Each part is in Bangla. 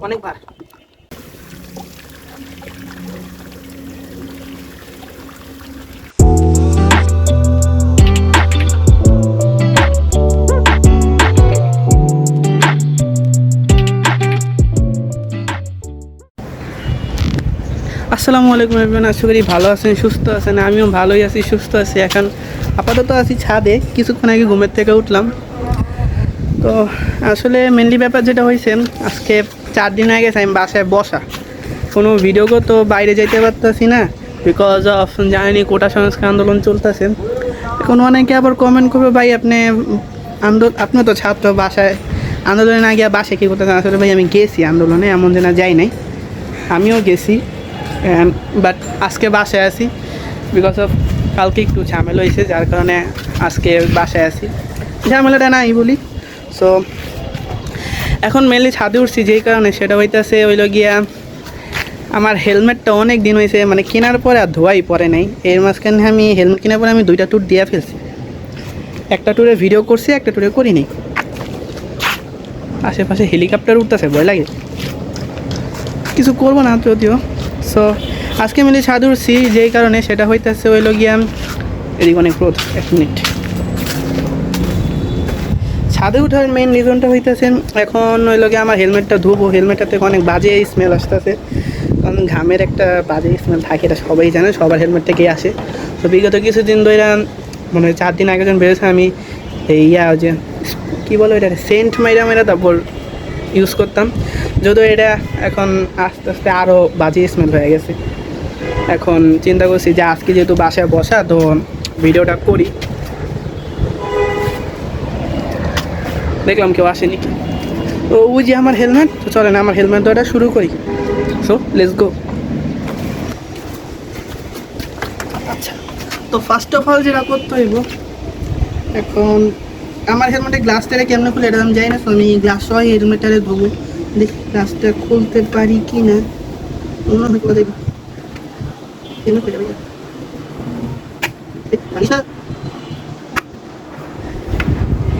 অনেকবার। আসসালামু আলাইকুম এভরিওয়ান, আশা করি ভালো আছেন, সুস্থ আছেন। আমিও ভালোই আছি, সুস্থ আছি। এখন আপাতত আছি ছাদে, কিছুক্ষণ আগে ঘুমের থেকে উঠলাম। তো আসলে মেনলি ব্যাপার যেটা হয়েছে, আজকে 4 দিন হয়ে গেছে আমি বাসায় বসা, কোনো ভিডিও তো বাইরে যেতে পারতেছি না, বিকজ অফ জানেনি কোটা সংস্কার আন্দোলন চলতেছে। এখন অনেকে আবার কমেন্ট করবে, ভাই আপনি তো ছাত্র, বাসায় আন্দোলনে না গিয়ে বাসায় কী করতেছেন? আসলে ভাই আমি গেছি আন্দোলনে, এমন যে না যাই নাই, আমিও গেছি। বাট আজকে বাসায় আছি বিকজ অফ কালকে একটু ঝামেলা হয়েছে, যার কারণে আজকে বাসায় আছি। ঝামেলাটা নাই বলি। সো এখন মেনলি ছাদে উঠছি যেই কারণে, সেটা হইতেছে হইল গিয়া আমার হেলমেটটা অনেক দিন হয়েছে, মানে কেনার পরে আর ধোয়াই পরে নাই। এর মাঝখানে আমি হেলমেট কেনার পরে আমি 2টা ট্যুর দিয়ে ফেলছি। একটা ট্যুরে ভিডিও করছি, একটা ট্যুরে করিনি। আশেপাশে হেলিকপ্টার উঠতেছে, ভয় লাগে, কিছু করবো না যদিও। সো আজকে মিলে ছাদে উঠছি যেই কারণে, সেটা হইতেছে হইল গিয়া এদিকে অনেক রোদ। 1 মিনিট। ছাদে ওঠার মেইন রিজনটা হইতেছে, এখন হইল গিয়ে আমার হেলমেটটা ধুবো, হেলমেটটা থেকে অনেক বাজে স্মেল আসতেছে, কারণ ঘামের একটা বাজে স্মেল থাকে, এটা সবাই জানে, সবার হেলমেট থেকেই আসে। তো বিগত কিছুদিন ধরে, মানে 4 দিন আগে যখন বেরোছে, আমি এই যে কী বলো এটা, সেন্ট মাইরা তারপর ইউজ করতাম, যদিও এটা এখন আস্তে আস্তে আরও বাজে স্মেল হয়ে গেছে। এখন চিন্তা করছি যে আজকে যেহেতু বাসায় বসা, তো ভিডিওটা করি। দেখলাম কেউ আসেনি, তো ওই যে আমার হেলমেট, তো চলেন আমার হেলমেট ধোয়াটা শুরু করি। So let's go. আচ্ছা, তো ফার্স্ট অফ অল যেটা করতে হইব, এখন আমার হেলমেটের গ্লাসটারে কেমনে খুলে এটা আমি যাই না, তো আমি গ্লাস সহ হেলমেটটারে ধোবো। দেখি গ্লাসটা খুলতে পারি কি না। দেখি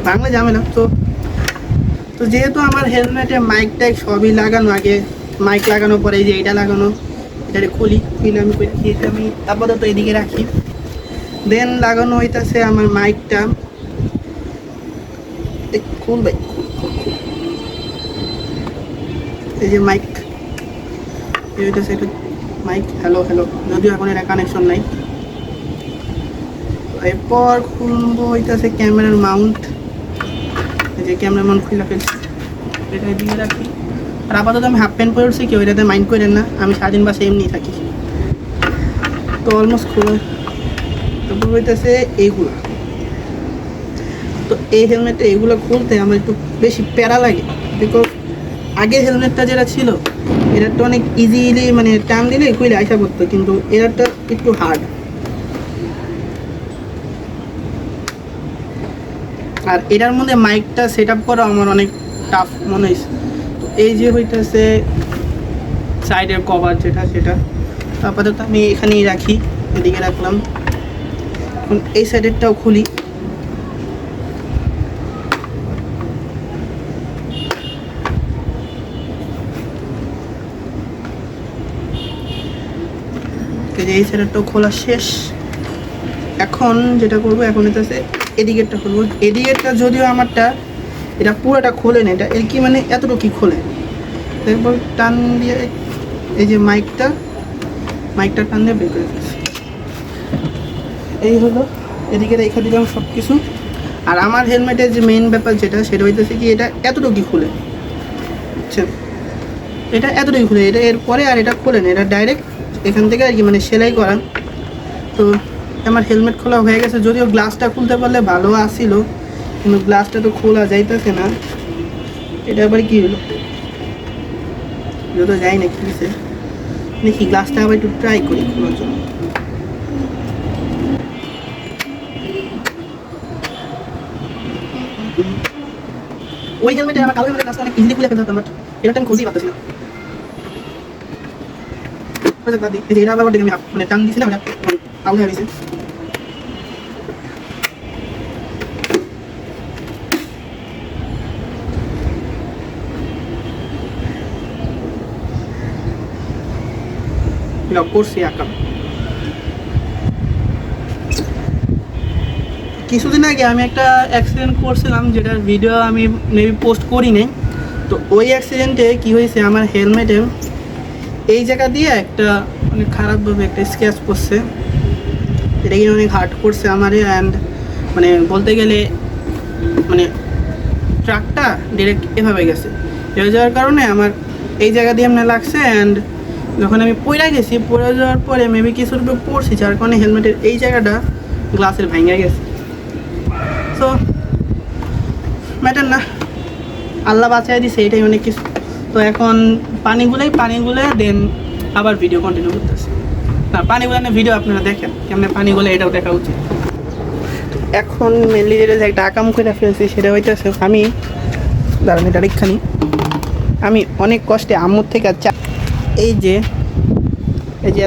বাংলা ঝামেলা। তো তো যেহেতু আমার হেলমেটে মাইক টাইক সবই লাগানো, আগে মাইক লাগানোর পরে এই যে এইটা লাগানো, এটারে খুলি, আমি আপাতত এদিকে রাখি। দেন লাগানো হইতেছে আমার মাইকটা, খুলবে এই যে মাইক, এই হইতেছে এটা মাইক। হ্যালো হ্যালো, যদিও এখন এটা কানেকশন নাই। এরপর খুলবো হইতেছে ক্যামেরার মাউন্ট, এই যে ক্যামেরার মাউন্ট খুলে ফেলছি, এটা এদিকে রাখি। আর আপাতত আমি হাফ প্যান্ট পরে উঠছি, কেউ এটাতে মাইন্ড করেন না, আমি সারাদিন বাসে এমনি থাকি। তো অলমোস্ট খুলে, তারপর হইতেছে এইগুলো। তো এই হেলমেটটা এইগুলো খুলতে আমার একটু বেশি প্যারা লাগে, বিকজ আগের হেলমেটটা যেটা ছিল, এটারটা অনেক ইজিলি, মানে টান দিলে খুলে আশা করতো, কিন্তু এটারটা একটু হার্ড। আর এটার মধ্যে মাইকটা সেট আপ করা আমার অনেক টাফ মনে হয়েছে। তো এই যে হইতেছে সাইডের কভার যেটা, সেটা আপাতত আমি এখানেই রাখি, এদিকে রাখলাম। এখন এই সাইডেরটাও খুলি। এই সাইডেরটাও খোলা শেষ। এখন যেটা করবো, এখন হইতেছে এদিকেরটা খুলবো। এদিকেরটা যদিও আমারটা এটা পুরোটা খোলে না, এটা এর কি মানে এতটুকু খোলে। তারপর টান দিয়ে এই যে মাইকটা টান দিয়ে বের করে দিচ্ছি। এই হলো, এদিকে রেখে দিলাম সব কিছু। আর আমার হেলমেটের যে মেইন ব্যাপার যেটা, সেটা হইতেছে কি, এটা এতটুকু খুলে, বুঝছেন, এটা এতটুকু খুলে, এটা এরপরে আর এটা খোলে না, এটা ডাইরেক্ট এখান থেকে আর কি, মানে সেলাই করা। তো আমার হেলমেট খোলা হয়ে গেছে, যদিও গ্লাসটা খুলতে পারলে ভালো আসছিল, কিন্তু গ্লাসটা তো খোলা যাইতেছে না। এটা আবার কি হলো, যদিও যাই না কি হয়েছে, দেখি গ্লাসটা আবার একটু ট্রাই করি খোলার জন্য। ওই হেলমেটে আমার কালো হেলমেটের গ্লাসটা অনেক ইজিলি খুলে ফেলতে হতো, বাট এটা আমি খুলতেই পারতেছি না। এই যে এটা আবার দেখে আমি মানে টান দিয়েছিলাম, এটা আউট হয়ে গেছে। করছি আঁকা। কিছুদিন আগে আমি একটা অ্যাক্সিডেন্ট করছিলাম, যেটার ভিডিও আমি মেবি পোস্ট করি নাই। তো ওই অ্যাক্সিডেন্টে কী হয়েছে, আমার হেলমেটে এই জায়গা দিয়ে একটা অনেক খারাপভাবে একটা স্ক্র্যাচ পড়ছে। এটা কিন্তু অনেক হার্ট করছে আমার। অ্যান্ড মানে বলতে গেলে মানে ট্রাকটা ডিরেক্ট এভাবে গেছে, এভাবে যাওয়ার কারণে আমার এই জায়গা দিয়ে এমনি লাগছে। অ্যান্ড যখন আমি পড়ে গেছি, পড়ে যাওয়ার পরে মেবি কিছু রূপে পড়ছি, যার কারণে হেলমেটের এই জায়গাটা গ্লাসের ভেঙে গেছে। তো ম্যাটার না, আল্লাহ বাঁচাই দিছে, এটাই অনেক কিছু। তো এখন পানিগুলো দেন আবার ভিডিও কন্টিনিউ করতেছে। না, পানিগুলো না ভিডিও আপনারা দেখেন কেমন পানিগুলো, এটাও দেখা উচিত। এখন মেনলি যেটা যে একটা আকাম করে ফেলছি সেটা হইতেছে, আমি দাঁড়ান এটা রেখানি, আমি অনেক কষ্টে আম্মুর থেকে এই যে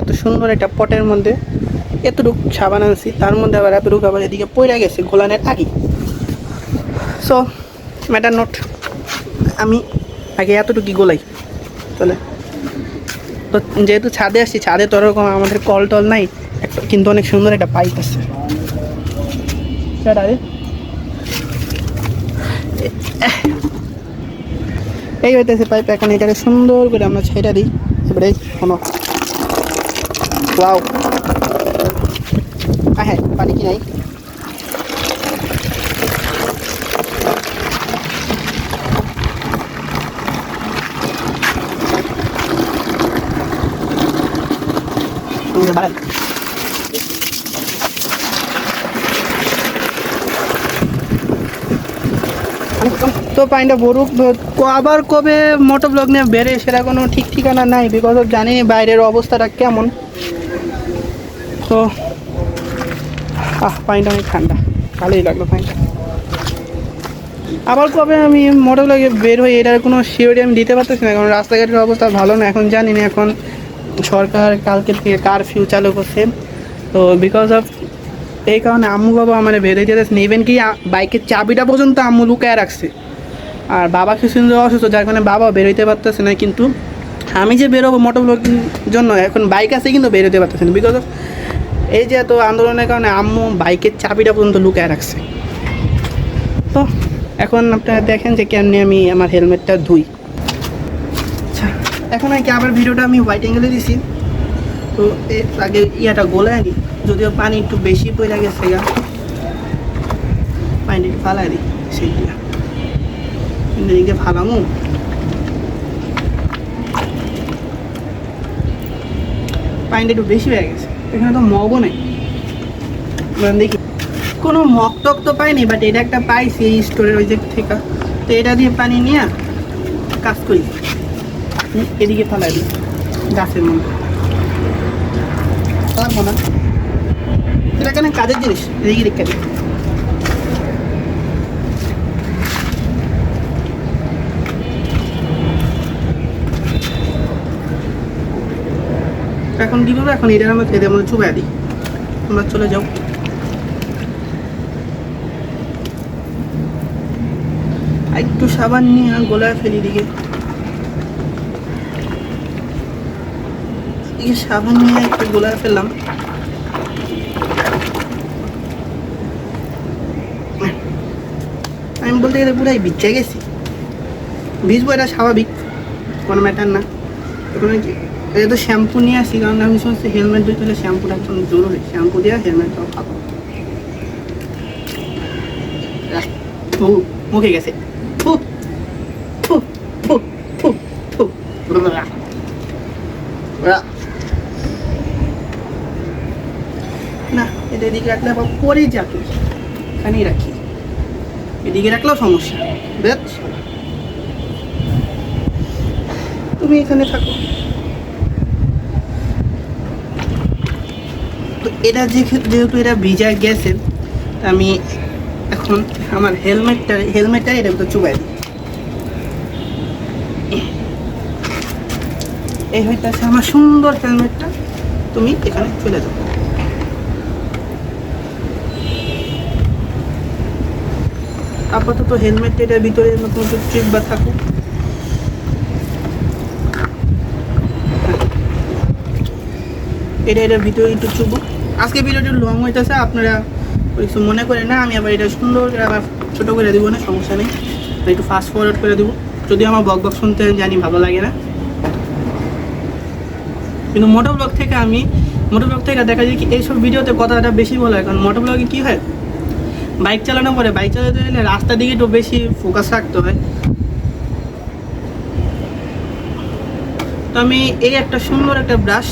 এত সুন্দর একটা পটের মধ্যে এতটুকু সাবান আনছি, তার মধ্যে আবার এতটুকু আবার এদিকে পড়ে গেছে গোলানের আগে। সো ম্যাটার নট, আমি আগে এতটুকু গোলাই চলে। তো যেহেতু ছাদে আসছি, ছাদে তো ওরকম আমাদের কল টল নাই, একটা কিন্তু অনেক সুন্দর একটা পাইপ আছে। এই হইতেছে পাইপ। এখন এটাকে সুন্দর করে আমরা ছেড়ে দিই। এবারে কোনো ওয়াও, হ্যাঁ পানি কি নাই, তো পানিটা ভরুক। আবার কবে মোটো ব্লগ নিয়ে বেড়ে সেটা কোনো ঠিক ঠিকানা নাই, বিকজ অফ জানি বাইরের অবস্থাটা কেমন। তো পানিটা অনেক ঠান্ডা, ভালোই লাগলো পানিটা। আবার কবে আমি মোটো ব্লগে বের হই এটার কোনো শিওরিটি আমি দিতে পারতেছি না, কারণ রাস্তাঘাটের অবস্থা ভালো না। এখন জানি না, এখন সরকার কালকে থেকে কারফিউ চালু করছে। তো বিকজ অফ এই কারণে আম্মু বাবা আমার বেরোয় যেতেছে না। ইভেন কি বাইকের চাবিটা পর্যন্ত আম্মু লুকায় রাখছে। আর বাবা কিছুদিন অসুস্থ, যার কারণে বাবা বেরোইতে পারতেছে না। কিন্তু আমি যে বেরোবো মোটো ব্লগিং জন্য, এখন বাইক আছে কিন্তু বেরোতে পারতেছে না, বিকজ অফ এই যে এত আন্দোলনের কারণে আম্মু বাইকের চাবিটা পর্যন্ত লুকায় রাখছে। তো এখন আপনারা দেখেন যে কেমনি আমি আমার হেলমেটটা ধুই। আচ্ছা, এখন আর কি আবার ভিডিওটা আমি হোয়াইট অ্যাঙ্গেলে দিছি। তো এর আগে ইয়াটা গোলে আনি, যদিও পানি একটু বেশি পড়ে গেছে, পানিটা একটু ফালাই দিই সেইটা এদিকে ফালামু। পানিটা একটু বেশি হয়ে গেছে, এখানে তো মগও নেই। দেখি কোনো মগ টক তো পাইনি, বাট এটা একটা পাইছি এই স্টোরের ওই দিক থেকে। তো এটা দিয়ে পানি নিয়ে কাজ করি, এদিকে ফালাই দিই গাছের মধ্যে, লাগবো না। এটা কেন কাজের জিনিস, এদিকে রেখে দিই। এখন কী করবো, এখন এটার আমরা এদের মধ্যে চুবাই দিই, তোমরা চলে যাও। একটু সাবান নিয়ে গোলায় ফেলি দিকে, সাবান নিয়ে একটু গোলায় ফেললাম। আমি বলতে গেলে পুরাই ভিজে গেছি, ভিজবো এটা স্বাভাবিক, কোনো ম্যাটার না। এখন এটা তো শ্যাম্পু নিয়ে আসি, কারণ আমি শুনছি হেলমেট ধুতে হলে শ্যাম্পুটা একদম জরুরি। শ্যাম্পু দিয়ে হেলমেটটাও খাবো। মুখে গেছে না, এটা এদিকে রাখলে আবার পরে যাবে, এখানেই রাখি। এদিকে রাখলেও সমস্যা, বেশ তুমি এখানে থাকো। তো এটা যেহেতু এটা ভিজা গেছে, আমি এখন আমার হেলমেটটা এটা তো চুবাই দিই। এই হইতেছে আমার সুন্দর হেলমেটটা, তুমি এখানে চলে যাও। আপাতত হেলমেটটা এটার ভিতরে নতুন ট্রিপ বা থাকুক। এটা ভিডিও একটু চুবো। আজকে ভিডিওটা লং হইতেছে, আপনারা কিছু মনে করেন না। আমি আবার এটা সুন্দর করে আবার ছোটো করে দেবো, না সমস্যা নেই, একটু ফাস্ট ফরওয়ার্ড করে দেবো। যদি আমার বক বক শুনতে জানি ভালো লাগে না, কিন্তু মোটো ব্লগ থেকে দেখা যায় কি এইসব ভিডিওতে কথাটা বেশি বলা হয়। কারণ মোটো ব্লগে কী হয়, বাইক চালানোর পরে বাইক চালাতে গেলে রাস্তার দিকে একটু বেশি ফোকাস রাখতে হয়। তো আমি এই একটা সুন্দর একটা ব্রাশ,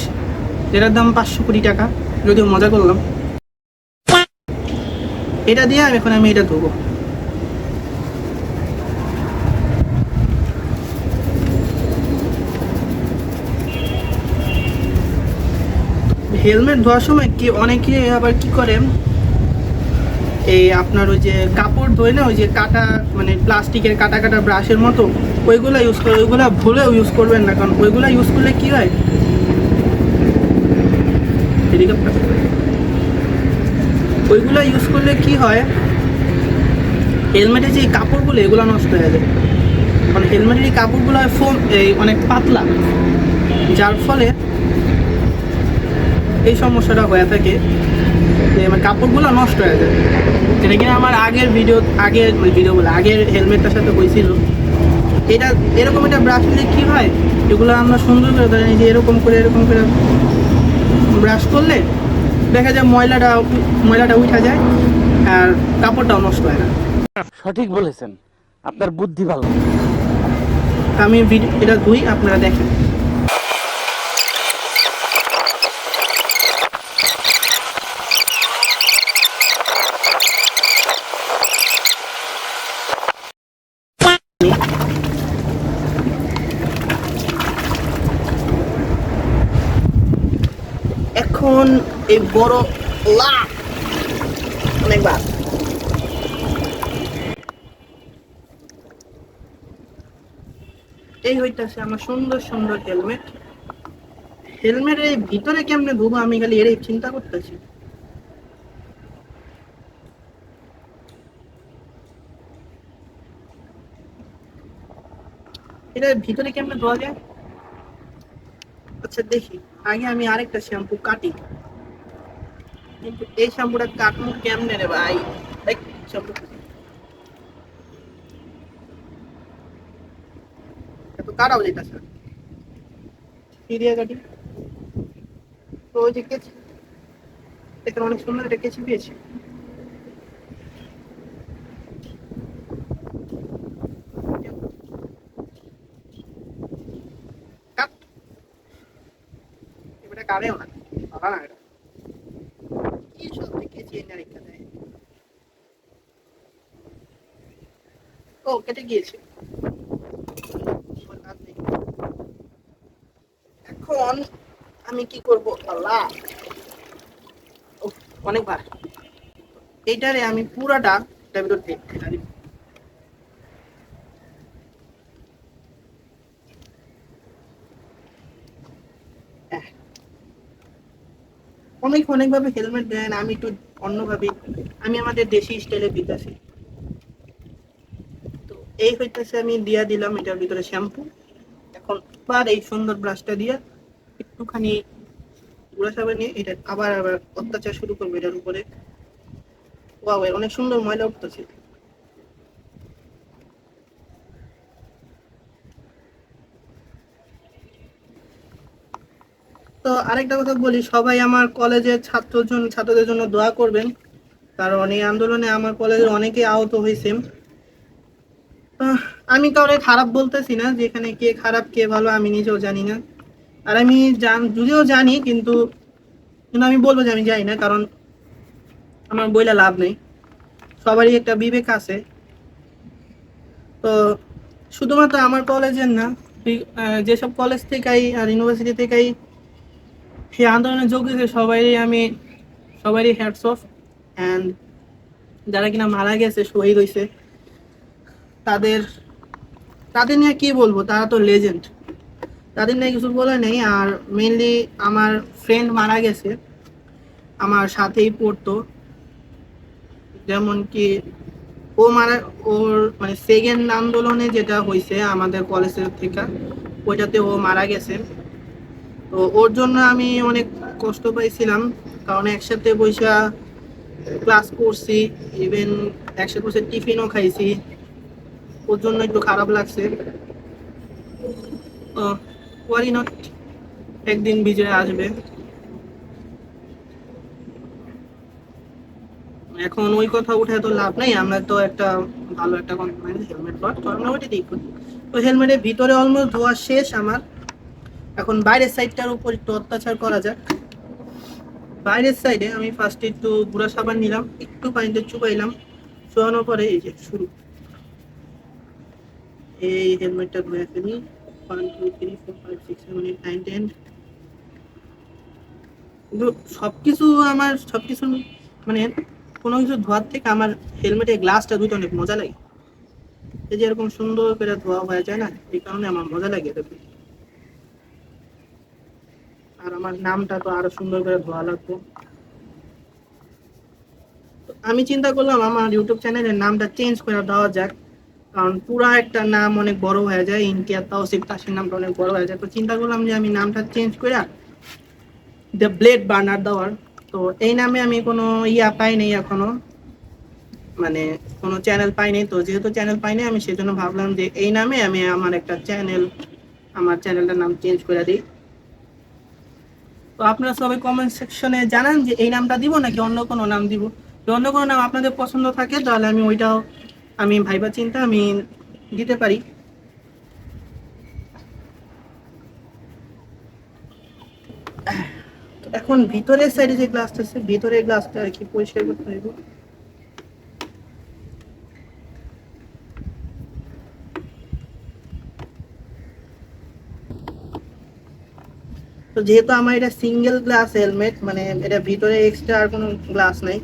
যেটার দাম 500 কোটি টাকা, যদিও মজা করলাম, এটা দিয়ে আমি এটা ধোবো। হেলমেট ধোয়ার সময় কি অনেকে আবার কি করে, এই আপনার ওই যে কাপড় ধোয় না, ওই যে কাটা মানে প্লাস্টিকের কাটা কাটা ব্রাশের মতো, ওইগুলো ইউজ করে। ওইগুলো ভুলেও ইউজ করবেন না, কারণ ওইগুলো ইউজ করলে কি হয়, ওইগুলো ইউজ করলে কি হয়, হেলমেটের যে কাপড়গুলো এগুলো নষ্ট হয়ে যায়। কারণ হেলমেটের এই কাপড়গুলো ফোম এই অনেক পাতলা, যার ফলে এই সমস্যাটা হয়ে থাকে যে আমার কাপড়গুলো নষ্ট হয়ে যায়। এটা কিনা আমার আগের আগের হেলমেটটার সাথে হয়েছিল। এটা এরকম একটা ব্রাশ নিলে কী হয়, এগুলো আমরা সুন্দর করে ধরেন যে এরকম করে ব্রাশ করলে দেখা যায় ময়লাটা উঠা যায়, আর কাপড়টাও নষ্ট হয় না। সঠিক বলেছেন, আপনার বুদ্ধি ভালো। আমি এটা ধুই, আপনারা দেখেন। এখন এই বড় অনেকবার এই হইতেছে আমার সুন্দর সুন্দর হেলমেটের এই ভিতরে কেমনে ধুবো, আমি খালি এর চিন্তা করতেছি। এটার ভিতরে কেমনে ধোয়া যায়, আচ্ছা দেখি। আগে আমি আরেকটা শ্যাম্পু কাটি, কিন্তু এই শ্যাম্পুটা কাটবো কেমনে রে ভাই। শ্যাম্পু এত কাটাও যেতেছে, কি দিয়ে কাটি? তো ওই যে কেচি, এখানে অনেক সুন্দর একটা কেচি পেয়েছি। কাট, এবারে কাটেও না, ভালো না এটা। কি সব কেচি এনে রেখে দেয়। ও কেটে গিয়েছে। এখন আমি কি করব আল্লাহ, অনেকবার এইটারে আমি পুরাটা এটার ভিতর ঢেলে দিব। অনেকভাবে হেলমেট দেন, আমি একটু অন্যভাবে, আমি আমাদের দেশি স্টাইলে দিতেছি। তো এই হইতেছে, আমি দিয়া দিলাম এটার ভিতরে শ্যাম্পু। এখন আবার এই সুন্দর ব্রাশটা দিয়ে একটুখানি গুঁড়া সাবান নিয়ে এটা আবার অত্যাচার শুরু করবো এটার উপরে। ওয়াও, অনেক সুন্দর ময়লা উঠতেছে। তো আরেকটা কথা বলি, সবাই আমার কলেজের ছাত্রদের জন্য দোয়া করবেন, কারণ এই আন্দোলনে আমার কলেজের অনেকে আহত হয়েছে। আমি কাউরে খারাপ বলতেছি না, যেখানে কে খারাপ কে ভালো আমি নিজেও জানি না। আর আমি যদিও জানি, কিন্তু আমি বলবো যে আমি জানি না, কারণ আমার বইলা লাভ নেই। সবারই একটা বিবেক আছে। তো শুধুমাত্র আমার কলেজের না, যেসব কলেজ থেকেই আর ইউনিভার্সিটি থেকেই সেই আন্দোলনে যোগ দিয়েছে সবারই হ্যাটস অফ। অ্যান্ড যারা কিনা মারা গেছে, শহীদ হয়েছে, তাদের তাদের নিয়ে কি বলবো, তারা তো লেজেন্ড, তাদের নিয়ে কিছু বলার নেই। আর মেইনলি আমার ফ্রেন্ড মারা গেছে, আমার সাথেই পড়তো, যেমন কি ওর মানে সেকেন্ড আন্দোলনে যেটা হয়েছে আমাদের কলেজের থেকে, ওইটাতে ও মারা গেছে। তো ওর জন্য আমি অনেক কষ্ট পাইছিলাম, কারণ একসাথে বৈশা ক্লাস করছি, ইভেন একসাথে বসে টিফিনও খাইছি, ওর জন্য একটু খারাপ লাগছে। ওয়ারি নট, একদিন বিজয় আসবে। এখন ওই কথা উঠে তো লাভ নেই, আমরা তো একটা ভালো একটা কোম্পানির হেলমেট পাওয়া, তো আমরা ওইটা দেখব। তো হেলমেটের ভিতরে অলমোস্ট ধোয়া শেষ আমার। এখন বাইরের সাইডটার উপর একটু অত্যাচার করা যাক। বাইরের সাইডে আমি ফার্স্টে একটু গুঁড়া সাবান নিলাম, একটু পানিতে চুবাইলাম, চুয়ানোর পরে এই যে শুরু। এই হেলমেটটা ধুয়ে ফেলি। 1 2 3 4 5 6 7 8 9 10। কিন্তু সবকিছু মানে কোনো কিছু ধোয়ার থেকে আমার হেলমেটের গ্লাসটা ধুতে অনেক মজা লাগে। এই যে এরকম সুন্দর করে ধোয়া হয়ে যায় না, এই কারণে আমার মজা লাগে এরকম। আর আমার নামটা তো আরো সুন্দর করে ধোয়া লাগতো। তো আমি চিন্তা করলাম আমার ইউটিউব চ্যানেলের নামটা চেঞ্জ করে দেওয়া যাক, কারণ পুরা একটা নাম অনেক বড় হয়ে যায়, ইমতিয়াজ তাওসিফ তাসের নামটা অনেক বড় হয়ে যায়। তো চিন্তা করলাম যে আমি নামটা চেঞ্জ করে দ্য ব্লেড বার্নার দেওয়ার। তো এই নামে আমি কোনো পাই নাই এখনো, মানে কোনো চ্যানেল পাইনি। তো যেহেতু চ্যানেল পাইনি, আমি সেজন্য ভাবলাম যে এই নামে আমি আমার চ্যানেলটার নাম চেঞ্জ করে দিই। তো আপনারা সবাই কমেন্ট সেকশনে জানান যে এই নামটা দিব নাকি অন্য কোনো নাম দিব। যদি অন্য কোনো নাম আপনাদের পছন্দ থাকে তাহলে আমি ভাইবা চিন্তা আমি দিতে পারি। তো এখন ভিতরের সাইডে যে গ্লাসটা আছে, ভিতরের গ্লাসটা আর কি পরিষ্কার করতে হবে। তো যেহেতু আমার এটা সিঙ্গেল গ্লাস হেলমেট, মানে এটা ভিতরে এক্সট্রা আর কোনো গ্লাস নাই,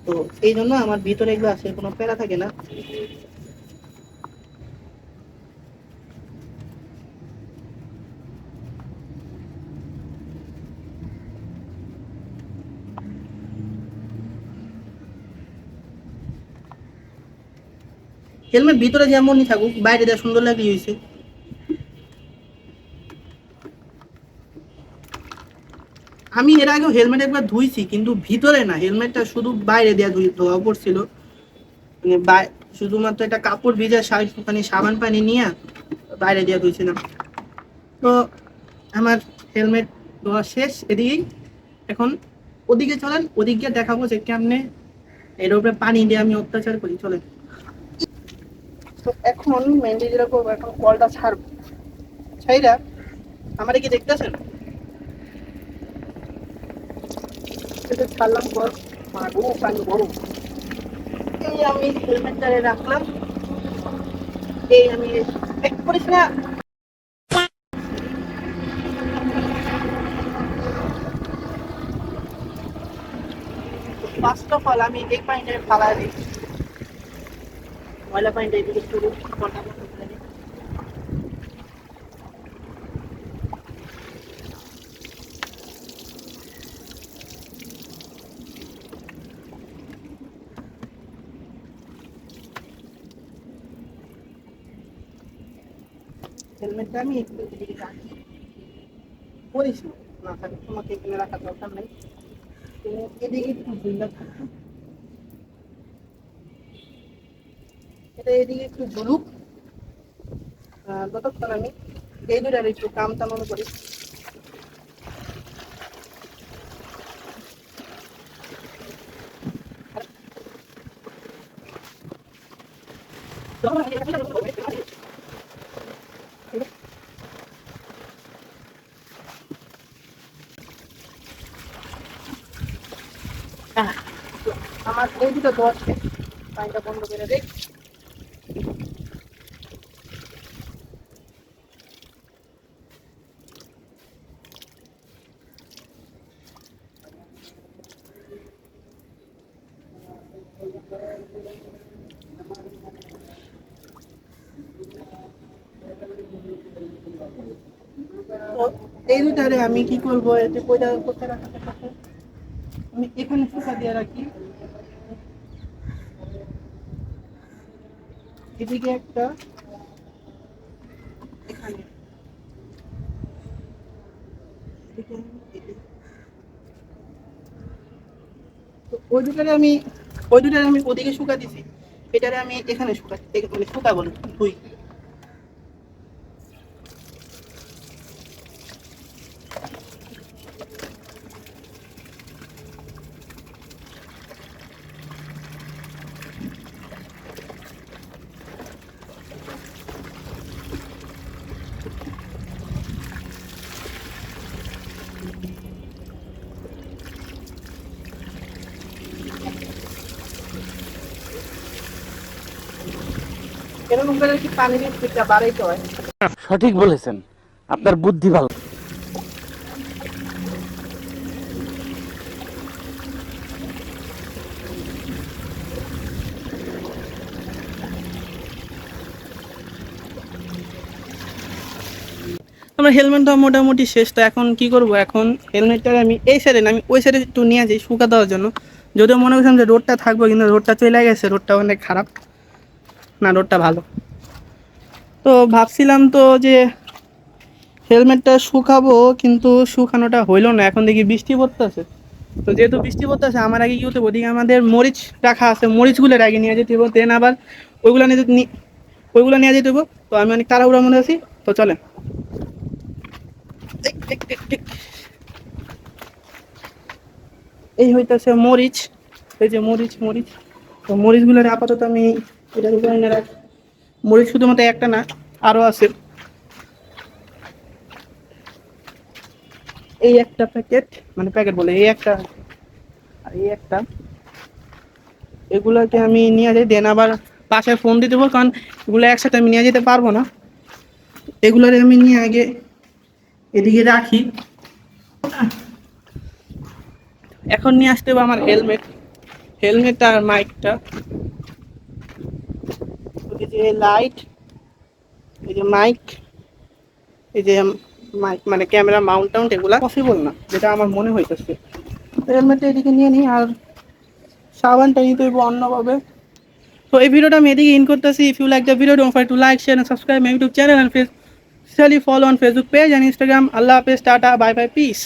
তো এই জন্য আমার ভিতরে গ্লাসের কোনো প্যারা থাকে না। হেলমেট ভিতরে যেমনই থাকুক, বাইরে দেওয়া সুন্দর লাগলেই হয়েছে। আমি এর আগেও হেলমেট একবার ধুইছি, কিন্তু ভিতরে না, হেলমেটটা শুধু বাইরে দেওয়া ধোয়া পড়ছিল। মানে শুধুমাত্র একটা কাপড় ভিজা মানে সাবান পানি নিয়ে বাইরে দিয়ে ধুইছিলাম। তো আমার হেলমেট ধোয়া শেষ এদিকেই। এখন ওদিকে চলেন, ওদিকে দেখাবো যে কেমনে এর উপরে পানি দিয়ে আমি অত্যাচার করি, চলেন। তো এখন মেনলি যেরকম এখন কলটা ছাড়বো, ছাইরা আমার কি দেখতেছেন, এটা ছাড়লাম কল, মাগো পানি গরম। এই আমি হেলমেটটারে রাখলাম, এই আমি এক করিস না। ফার্স্ট অফ অল আমি এই পানিটা ফালা দিই, ময়লা পানিটা এদিকে একটু কলটা বন্ধ করে দিই। হেলমেটটা আমি একটু এদিকে রাখি, করিস না, না থাকে তোমাকে এখানে রাখার দরকার নেই। তো এদিকে একটু ঝুলটা থাকে, এটা এদিকে একটু ঝুলুক, ততক্ষণ আমি এই দুটার একটু কাম তামানো করি। আমার এই দুটো দশ পানিটা বন্ধ করে দেখ। তো এই দুটারে আমি কি করবো, এতে পয়দা করতে রাখার সাথে আমি এখানে ফুকা দিয়ে রাখি, এদিকে একটা, এখানে এদিকে ওই দুটারে আমি ওদিকে শুকা দিছি, এটারে আমি এখানে মানে শুকাবো না, ধুই। এরকম করে কি পানির স্পিডটা বাড়াইতে হয়। সঠিক বলেছেন, আপনার বুদ্ধি ভালো। আমার হেলমেটটা মোটামুটি শেষ। তো এখন কি করব, এখন হেলমেটটা আমি এই সাইডে না, আমি ওই সাইডে একটু নিয়ে যাই শুকা দেওয়ার জন্য। যদিও মনে করছিলাম যে রোডটা থাকবো, কিন্তু রোডটা চলে গেছে, রোডটা অনেক খারাপ, না রোডটা ভালো। তো ভাবছিলাম তো যে হেলমেটটা শুকাবো, কিন্তু শুকানোটা হইলো না। এখন দেখি বৃষ্টি পড়তেছে, তো যেহেতু বৃষ্টি পড়তেছে আমার আগে কি হতে, ওদিকে আমাদের মরিচ রাখা আছে, মরিচগুলোর আগে নিয়ে যেতে হবো, দেন আবার ওইগুলো ওইগুলো নিয়ে যেতে হবো। তো আমি অনেক তাড়াহুড়ার মধ্যে আছি, তো চলেন। এই হইতেছে মরিচ, এই যে মরিচ মরিচ। তো মরিচগুলোর আপাতত আমি এটার উপরে এনে রাখি। মরিচ শুধুমাত্র একটা না, আরও আছে। এই একটা প্যাকেট, মানে প্যাকেট বলে এই একটা, আর এই একটা, এগুলোকে আমি নিয়ে যাই, দেন আবার বাসায় ফোন দিয়ে দেবো, কারণ এগুলো একসাথে আমি নিয়ে যেতে পারবো না। এগুলোর আমি নিয়ে আগে এদিকে রাখি। এখন নিয়ে আসতে হবে আমার হেলমেট আর মাইকটা। এই যে লাইট, এই যে মাইক, এই যে মাইক মানে ক্যামেরা মাউন্ট এগুলা পসিবল না, যেটা আমার মনে হইতেছে। হেলমেটটা এদিকে নিয়ে নিই, আর সাবানটা নিতে হইব অন্যভাবে। তো এই ভিডিওটা আমি এদিকে ইন করতেছি। If you like the video, don't forget to like, share and subscribe my YouTube channel, and especially follow on Facebook page and Instagram. Allah Hafiz, Tata, bye bye, peace.